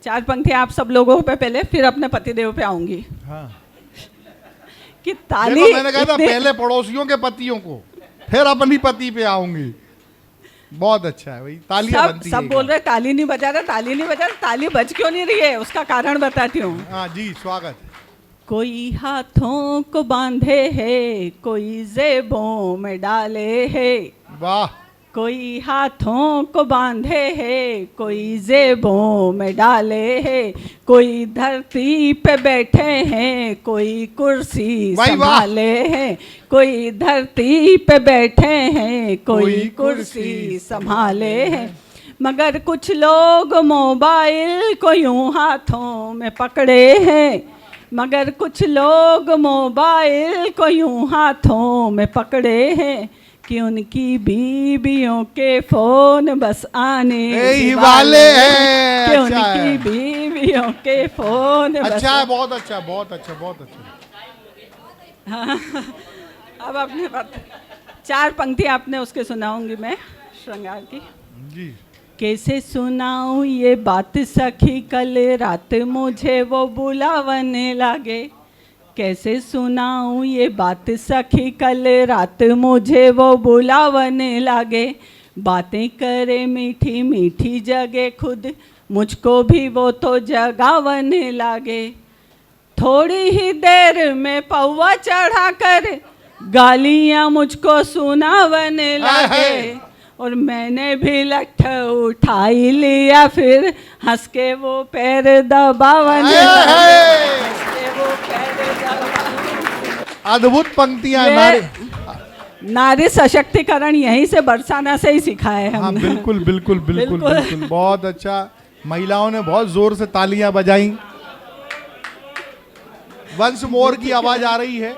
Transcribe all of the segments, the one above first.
चार पंक्तियां आप सब लोगों पे पहले, फिर अपने पतिदेव पे आऊंगी। हाँ कि ताली देखो, मैंने कहा था पहले पड़ोसियों के पतियों को, फिर अपनी पति पे आऊंगी। बहुत अच्छा है भाई, तालियां बनती सब बोल रहे ताली नहीं बजा रहा, ताली नहीं बजा रहा। ताली बज क्यों नहीं रही है, उसका कारण बताती हूँ। हाँ जी, स्वागत। कोई हाथों को बांधे है, कोई जेबों में डाले है। वाह। कोई हाथों को बांधे है, कोई जेबों में डाले है। कोई धरती पे बैठे हैं, कोई कुर्सी संभाले हैं। कोई धरती पे बैठे हैं, कोई कुर्सी संभाले हैं। मगर कुछ लोग मोबाइल को यूं हाथों में पकड़े हैं। मगर कुछ लोग मोबाइल को यूं हाथों में पकड़े हैं कि उनकी बीवियों के फोन बस आने ही वाले हैं। कि उनकी बीवियों के फोन अच्छा है, बहुत अच्छा, बहुत अच्छा, बहुत अच्छा। हाँ, अब अपने बात चार पंक्ति आपने उसके सुनाऊंगी मैं, श्रृंगार की जी। कैसे सुनाऊं ये बात सखी, कल रात मुझे वो बुलावने लागे। कैसे सुनाऊं ये बात सखी, कल रात मुझे वो बुलावने लागे। बातें करे मीठी मीठी जगह, खुद मुझको भी वो तो जगावने लागे। थोड़ी ही देर में पौवा चढ़ा कर गालियां मुझको सुनावने लागे। और मैंने भी लठ उठाई लिया, फिर हंस के वो पैर दबावने लगे। अद्भुत पंक्तियां। नारी सशक्तिकरण यहीं से बरसाना से ही सीखा है हमने। हाँ, बिल्कुल बिल्कुल बिल्कुल बिल्कुल, बहुत अच्छा। महिलाओं ने बहुत जोर से तालियां बजाई। वंस मोर की आवाज आ रही है।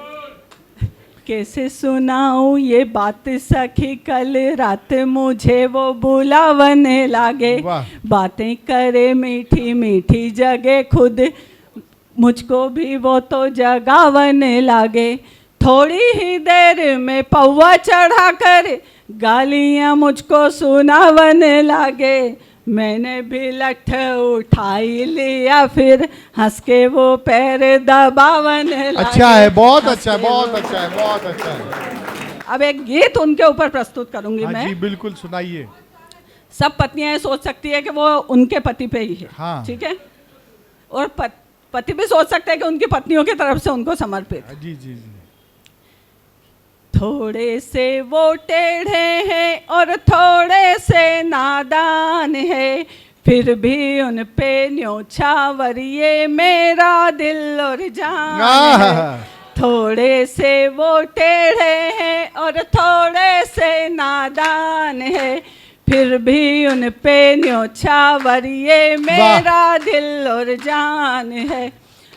कैसे सुनाऊं ये बात सखी, कल रात मुझे वो बुलावने लागे। बातें करे मीठी मीठी जगह, खुद मुझको भी वो तो जगावने लागे। थोड़ी ही देर में पौवा चढ़ा कर गालियां मुझको सुनावने लागे। मैंने भी लठ उठाई लिया, फिर हंस के वो पैर दबावने लागे। अच्छा है, बहुत अच्छा है, बहुत अच्छा है, बहुत अच्छा है। अब एक गीत उनके ऊपर प्रस्तुत करूंगी मैं। जी बिल्कुल, सुनाइए। सब पत्नियां सोच सकती है कि वो उनके पति पे ही है। हाँ। ठीक है। और पति भी सोच सकते हैं कि उनकी पत्नियों की तरफ से उनको समर्पित। जी जी जी। थोड़े से वो टेढ़े हैं और थोड़े से नादान है, फिर भी उन पे न्योछावर ये मेरा दिल और जान है। थोड़े से वो टेढ़े हैं और थोड़े से नादान है, फिर भी उन पे न्योछावर ये मेरा दिल और जान है।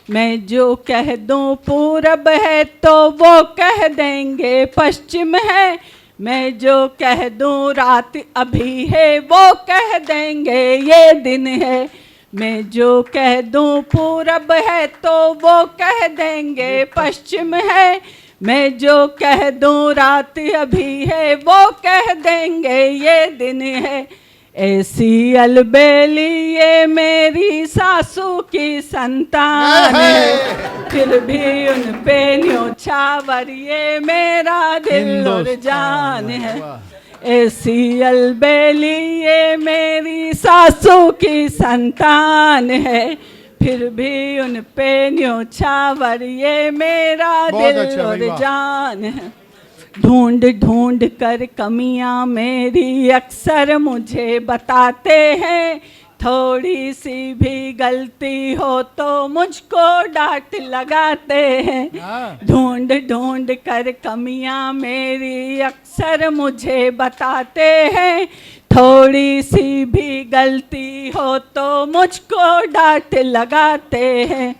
मैं जो कह दूं पूरब है तो वो कह देंगे पश्चिम है। मैं जो कह दूं रात अभी है वो कह देंगे ये दिन है। मैं जो कह दूं पूरब है तो वो कह देंगे पश्चिम है। मैं जो कह दूं रात अभी है वो कह देंगे ये दिन है। ऐसी अलबेली ये मेरी सासू की संतान है, फिर भी उन पे न्योछावर ये मेरा दिल और जान है। ऐसी अलबेली ये मेरी सासू की संतान है, फिर भी उन पे न्योछावर ये मेरा दिल और जान है। ढूंढ ढूंढ कर कमियां मेरी अक्सर मुझे बताते हैं। थोड़ी सी भी गलती हो तो मुझको डांट लगाते हैं। ढूंढ ढूंढ कर कमियां मेरी अक्सर मुझे बताते हैं। थोड़ी सी भी गलती हो तो मुझको डांट लगाते हैं।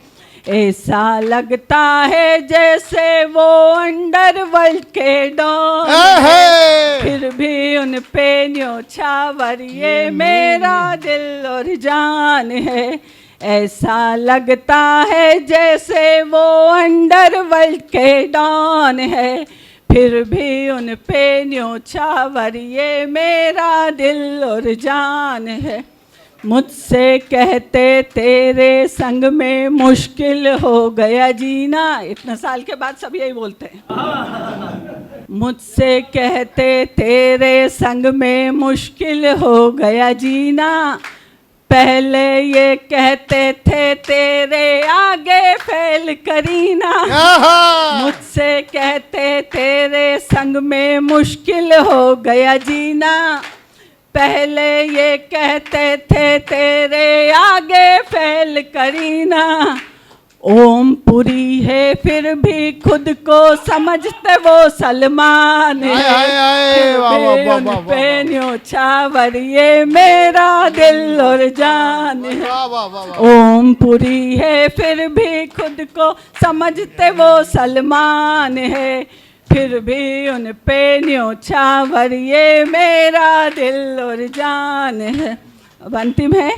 ऐसा लगता है जैसे वो अंडरवर्ल्ड के डॉन है, फिर भी उन पे न्योछावर ये मेरा दिल और जान है। ऐसा लगता है जैसे वो अंडरवर्ल्ड के डॉन है, फिर भी उन पे न्योछावर ये मेरा दिल और जान है। मुझसे कहते तेरे संग में मुश्किल हो गया जीना। इतने साल के बाद सब यही बोलते हैं। मुझसे कहते तेरे संग में मुश्किल हो गया जीना। पहले ये कहते थे तेरे आगे फेल करीना। मुझसे कहते तेरे संग में मुश्किल हो गया जीना। पहले ये कहते थे तेरे आगे फेल करीना। ओम पुरी है फिर भी खुद को समझते वो सलमान है। उन पे न्योछावर ये मेरा दिल और जान है। ओम पुरी है फिर भी खुद को समझते वो सलमान है। फिर भी उन पे न्योछावर ये मेरा दिल और जान है। अब अंतिम है।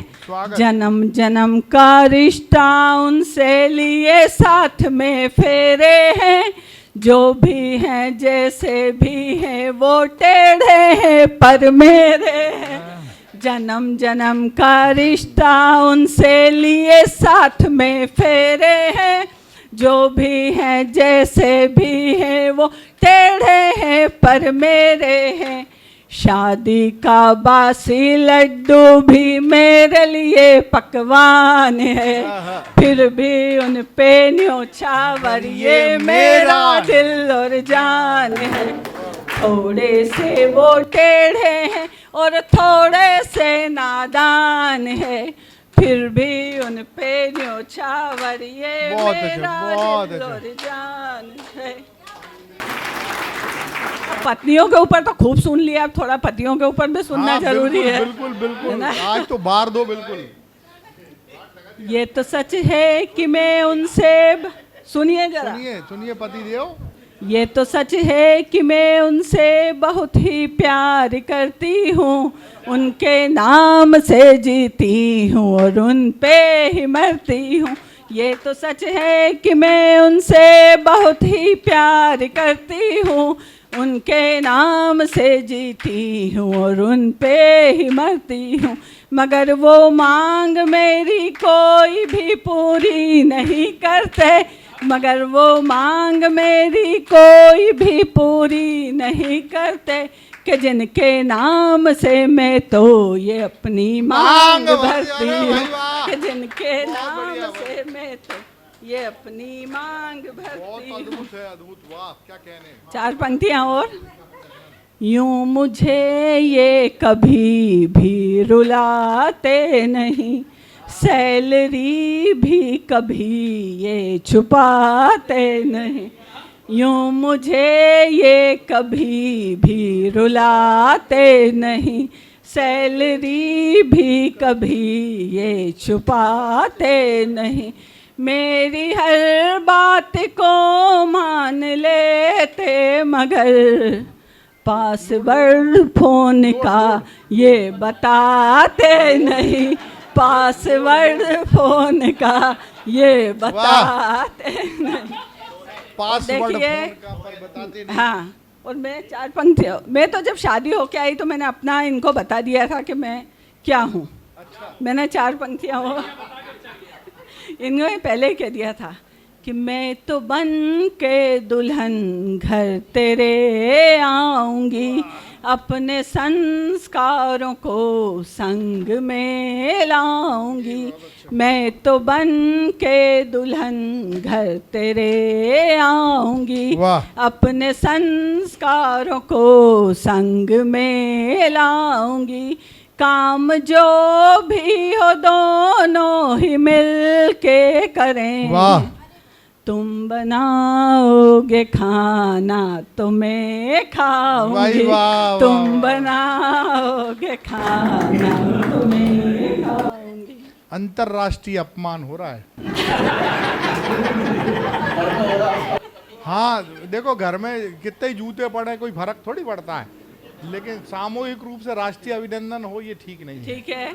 जन्म जन्म का रिश्ता उनसे लिए साथ में फेरे हैं। जो भी हैं जैसे भी हैं वो टेढ़े हैं पर मेरे हैं। जन्म जन्म का रिश्ता उनसे लिए साथ में फेरे हैं। जो भी हैं जैसे भी हैं वो टेढ़े हैं पर मेरे हैं। शादी का बासी लड्डू भी मेरे लिए पकवान है। फिर भी उन पे न्योछावर ये मेरा दिल और जान है। थोड़े से वो टेढ़े हैं और थोड़े से नादान है। फिर भी उन पे न्योछावर ये मेरा दिल और जान है। पत्नियों के ऊपर तो खूब सुन लिया, अब थोड़ा पतियों के ऊपर भी सुनना जरूरी है। बिल्कुल बिल्कुल, आज तो बार दो बिल्कुल। ये तो सच है कि मैं उनसे सुनिए जरा, सुनिए पति देव। ये तो सच है कि मैं उनसे बहुत ही प्यार करती हूँ। उनके नाम से जीती हूँ और उन पे ही मरती हूँ। ये तो सच है कि मैं उनसे बहुत ही प्यार करती हूँ। उनके नाम से जीती हूँ और उन पे ही मरती हूँ। मगर वो मांग मेरी कोई भी पूरी नहीं करते। मगर वो मांग मेरी कोई भी पूरी नहीं करते। कि जिनके नाम से मैं तो ये अपनी मांग भरती हूँ। कि जिनके नाम से मैं तो ये अपनी मांग भरती हूँ। अद्भुत है, अद्भुत, वाह क्या कहने। 4 पंक्तियाँ और। यूं मुझे ये कभी भी रुलाते नहीं। सैलरी भी कभी ये छुपाते नहीं। यूं मुझे ये कभी भी रुलाते नहीं। सैलरी भी कभी ये छुपाते नहीं। मेरी हर बात को मान लेते मगर पासवर्ड फोन का ये बताते नहीं। पासवर्ड फोन का ये बताते नहीं। पासवर्ड देखिए, फोन का पर बताते नहीं। हाँ, और मैं 4 पंक्तियाँ, मैं तो जब शादी होके आई तो मैंने अपना इनको बता दिया था कि मैं क्या हूँ। अच्छा। मैंने 4 पंक्तियाँ हो इन्होंने पहले ही कह दिया था कि मैं तो बन के दुल्हन घर तेरे आऊंगी। अपने संस्कारों को संग में लाऊंगी। मैं तो बन के दुल्हन घर तेरे आऊंगी। अपने संस्कारों को संग में लाऊंगी। काम जो भी हो दोनों ही मिल के करें। तुम बनाओगे खाना तो मैं खाऊंगी। तुम बनाओगे खाना तो मैं खाऊंगी। अंतरराष्ट्रीय अपमान हो रहा है। हाँ देखो, घर में कितने जूते पड़े कोई फर्क थोड़ी पड़ता है, लेकिन सामूहिक रूप से राष्ट्रीय अभिनंदन हो ये ठीक नहीं है। ठीक है,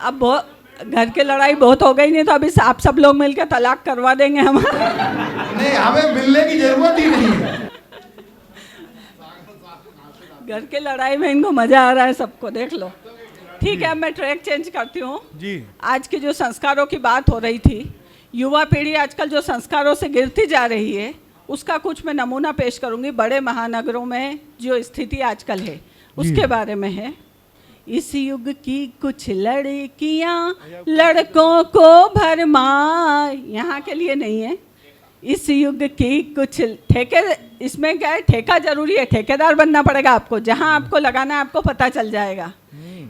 अब बहुत घर की लड़ाई बहुत हो गई, नहीं तो अभी आप सब लोग मिलकर तलाक करवा देंगे हम। नहीं, हमें मिलने की जरूरत ही नहीं है। घर के लड़ाई में इनको मजा आ रहा है सबको, देख लो। ठीक है, मैं ट्रैक चेंज करती हूँ। जी आज के जो संस्कारों की बात हो रही थी, युवा पीढ़ी आजकल जो संस्कारों से गिरती जा रही है, उसका कुछ मैं नमूना पेश करूंगी। बड़े महानगरों में जो स्थिति आजकल है उसके बारे में है। इस युग की कुछ लड़कियां लड़कों को भरमाए, यहाँ के लिए नहीं है। इस युग की कुछ ठेके, इसमें क्या है, ठेका जरूरी है, ठेकेदार बनना पड़ेगा आपको, जहाँ आपको लगाना है आपको पता चल जाएगा।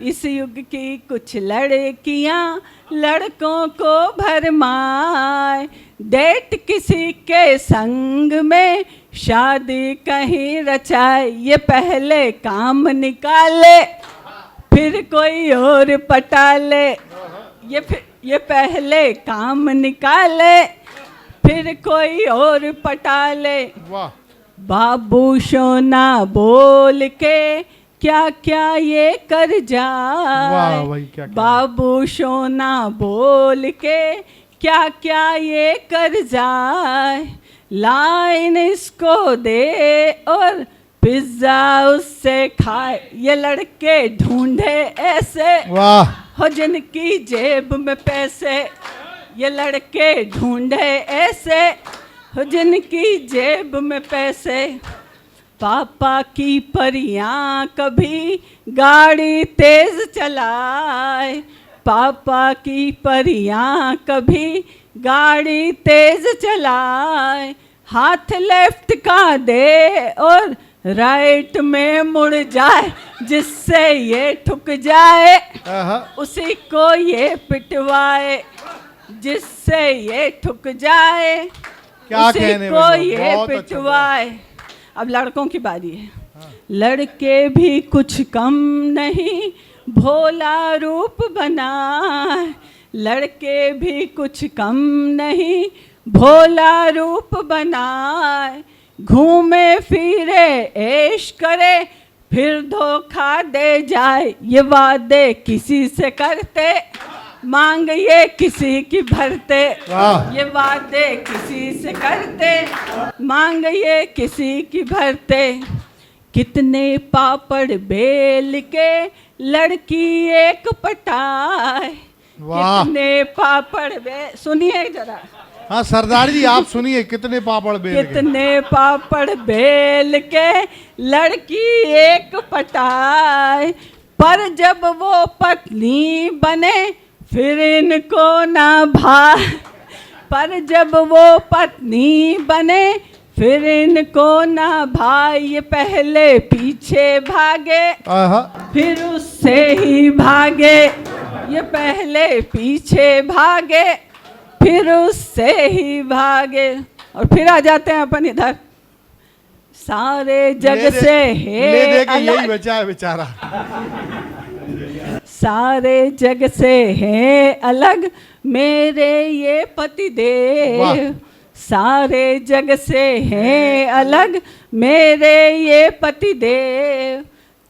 इस युग की कुछ लड़कियां लड़कों को भरमाए, डेट किसी के संग में शादी कहीं रचाए, ये पहले काम निकाले फिर कोई और पटा ले, ये पहले काम निकाले फिर कोई और पटा ले। वाह। बाबू सोना बोल के क्या क्या ये कर जाए, वाह भाई, क्या बाबू सोना बोल के क्या क्या ये कर जाए, लाइन इसको दे और पिज्जा उससे खाए, ये लड़के ढूंढे ऐसे वाह हो जिनकी जेब में पैसे, ये लड़के ढूंढे ऐसे हो जिनकी जेब में पैसे। पापा की परियां कभी गाड़ी तेज चलाए, पापा की परियां कभी गाड़ी तेज चलाए, हाथ लेफ्ट का दे और राइट में मुड़ जाए, जिससे ये ठुक जाए उसी को ये पिटवाए, जिससे ये ठुक जाए क्या उसी कहने को वाले, ये बहुत अच्छा, पिटवाए। अब लड़कों की बारी है। लड़के भी कुछ कम नहीं भोला रूप बनाए, लड़के भी कुछ कम नहीं भोला रूप बनाए, घूमे फिरे ऐश करे फिर धोखा दे जाए, ये वादे किसी से करते मांग ये किसी की भरते, ये वादे किसी से करते मांग ये किसी की भरते। कितने पापड़ बेल के लड़की एक पटाए, कितने पापड़ बेल, सुनिए जरा। हाँ सरदार जी आप सुनिए, कितने पापड़ बेल के, कितने पापड़ बेल के लड़की एक पटाए, पर जब वो पत्नी बने फिर इनको ना भाए, पर जब वो पत्नी बने फिर इनको ना भाई, ये पहले पीछे भागे फिर उससे ही भागे, ये पहले पीछे भागे फिर उससे ही भागे। और फिर आ जाते हैं अपन इधर, सारे जग से है यही बचा है बेचारा, सारे जग से है अलग मेरे ये पति देव, सारे जग से है अलग मेरे ये पति देव,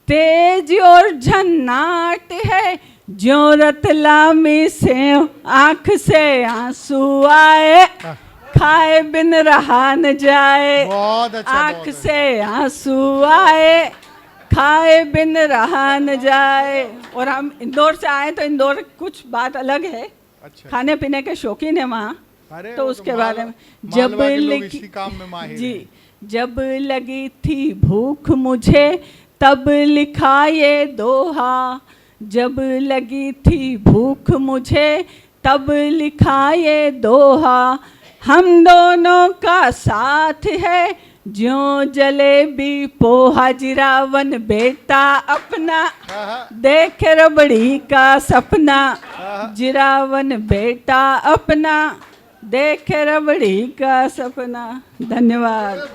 तेज और झन्नाट है जो रतलामी से, आंख से आंसू आए खाए बिन रहा न जाए, बहुत अच्छा, आंख से आंसू आए खाए बिन रहा न जाए। और हम इंदौर से आए तो इंदौर कुछ बात अलग है, अच्छा। खाने पीने के शौकीन है वहाँ, तो उसके बारे में जब लगी काम में माहिर जी, जब लगी थी भूख मुझे तब लिखा ये दोहा, जब लगी थी भूख मुझे तब लिखा ये दोहा, हम दोनों का साथ है ज्यों जलेबी पोहा, जिरावन बेटा अपना देख रबड़ी का सपना, जिरावन बेटा अपना देख रबड़ी का सपना। धन्यवाद।